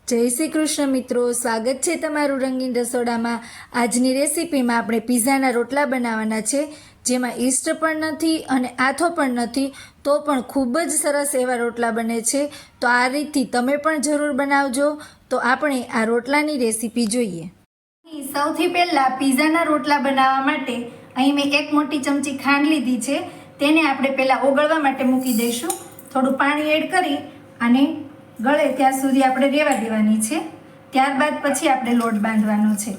જય શ્રી કૃષ્ણ મિત્રો, સ્વાગત છે તમારું રંગીન રસોડામાં। આજની રેસીપીમાં આપણે પિઝાના રોટલા બનાવવાના છે, જેમાં ઈસ્ટ પણ નથી અને આથો પણ નથી, તો પણ ખૂબ જ સરસ એવા રોટલા બને છે। તો આ રીતથી તમે પણ જરૂર બનાવજો। તો આપણે આ રોટલાની રેસીપી જોઈએ। સૌથી પહેલાં પિઝાના રોટલા બનાવવા માટે અહીં મેં 1 મોટી ચમચી ખાંડ લીધી છે, તેને આપણે પહેલાં ઓગળવા માટે મૂકી દઈશું। થોડું પાણી એડ કરી અને ગળે ત્યાં સુધી આપણે રહેવા દેવાની છે। ત્યારબાદ પછી આપણે લોટ બાંધવાનો છે।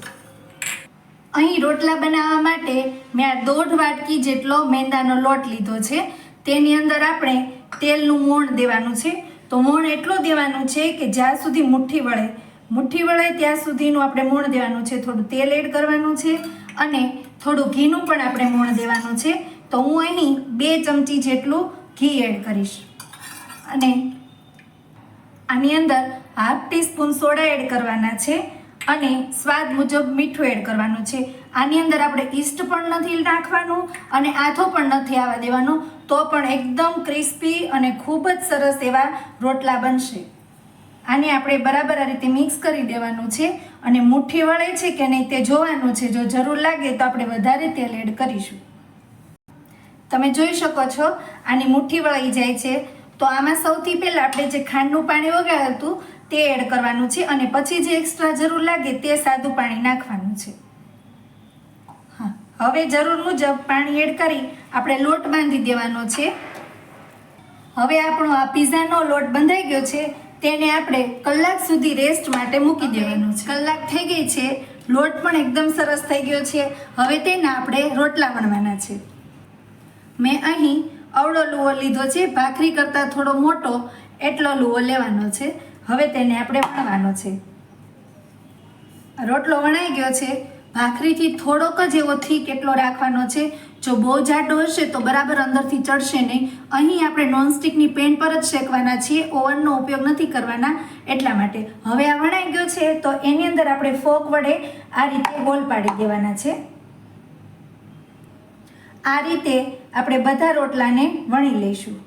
અહીં રોટલા બનાવવા માટે મેં આ 1.5 વાટકી જેટલો મેંદાનો લોટ લીધો છે। તેની અંદર આપણે તેલનું મોણ દેવાનું છે। તો મોણ એટલું દેવાનું છે કે જ્યાં સુધી મુઠ્ઠી વળે ત્યાં સુધીનું આપણે મોણ દેવાનું છે। થોડું તેલ એડ કરવાનું છે અને થોડું ઘીનું પણ આપણે મોણ દેવાનું છે। તો હું અહીં 2 ચમચી જેટલું ઘી એડ કરીશ અને આની અંદર 1/2 ટીસ્પૂન સોડા એડ કરવાના છે અને સ્વાદ મુજબ મીઠું એડ કરવાનું છે। આની અંદર આપણે ઈસ્ટ પણ નથી નાખવાનું અને આથો પણ નથી આવવા દેવાનો, તો પણ એકદમ ક્રિસ્પી અને ખૂબ જ સરસ એવા રોટલા બનશે। આને આપણે બરાબર આ રીતે મિક્સ કરી દેવાનું છે અને મુઠ્ઠી વળે છે કે નહીં તે જોવાનું છે। જો જરૂર લાગે તો આપણે વધારે તેલ એડ કરીશું। તમે જોઈ શકો છો આની મુઠ્ઠી વળાઈ જાય છે। તો આમાં સૌથી પહેલાં આપણે જે ખાંડનું પાણી વગાડ્યું હતું તે એડ કરવાનું છે અને પછી જે એક્સ્ટ્રા જરૂર લાગે તે સાદું પાણી નાખવાનું છે। હવે જરૂર મુજબ પાણી એડ કરી આપણે લોટ બાંધી દેવાનો છે। હવે આપણો આ પિઝાનો લોટ બંધાઈ ગયો છે, તેને આપણે કલાક સુધી રેસ્ટ માટે મૂકી દેવાનો છે। કલાક થઈ ગઈ છે, લોટ પણ એકદમ સરસ થઈ ગયો છે। હવે તેના આપણે રોટલા વણવાના છે। મેં અહીં અવળો લુવો લીધો છે, ભાખરી કરતાં થોડો મોટો એટલો લુવો લેવાનો છે। હવે તેને આપણે વણવાનો છે। રોટલો વણાઈ ગયો છે, ભાખરીથી થોડોક જ એવો થીક એટલો રાખવાનો છે। જો બહુ જાડો હશે તો બરાબર અંદરથી ચડશે નહીં। અહીં આપણે નોનસ્ટિકની પેન પર જ શેકવાના છીએ, ઓવનનો ઉપયોગ નથી કરવાના એટલા માટે। હવે આ વણાઈ ગયો છે તો એની અંદર આપણે ફોક વડે આ રીતે હોલ પાડી દેવાના છે। આ રીતે આપણે બધા રોટલાને વણી લઈશું।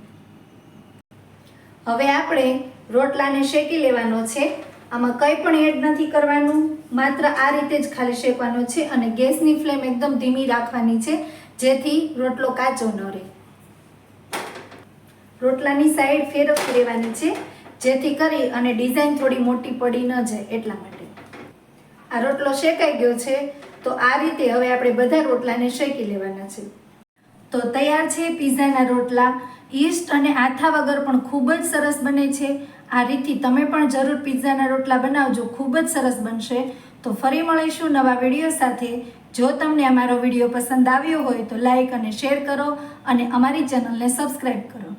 હવે આપણે રોટલાને શેકી લેવાનો છે। આમાં કંઈ પણ એડ નથી કરવાનું, માત્ર આ રીતે જ ખાલી શેકવાનો છે અને ગેસની ફ્લેમ એકદમ ધીમી રાખવાની છે, જેથી રોટલો કાચો ન રહે। રોટલાની સાઈડ ફેરવતી રહેવાની છે, જેથી કરી અને ડિઝાઇન થોડી મોટી પડી ન જાય એટલા માટે। આ રોટલો શેકાઈ ગયો છે, તો આ રીતે હવે આપણે બધા રોટલાને શેકી લેવાના છે। તો તૈયાર છે પિઝાના રોટલા। ઈસ્ટ અને આથા વગર પણ ખૂબ જ સરસ બને છે। આ રીતથી તમે પણ જરૂર પિઝાના રોટલા બનાવજો, ખૂબ જ સરસ બનશે। તો ફરી મળીશું નવા વિડીયો સાથે। જો તમને અમારો વિડીયો પસંદ આવ્યો હોય તો લાઈક અને શેર કરો અને અમારી ચેનલને સબસ્ક્રાઈબ કરો।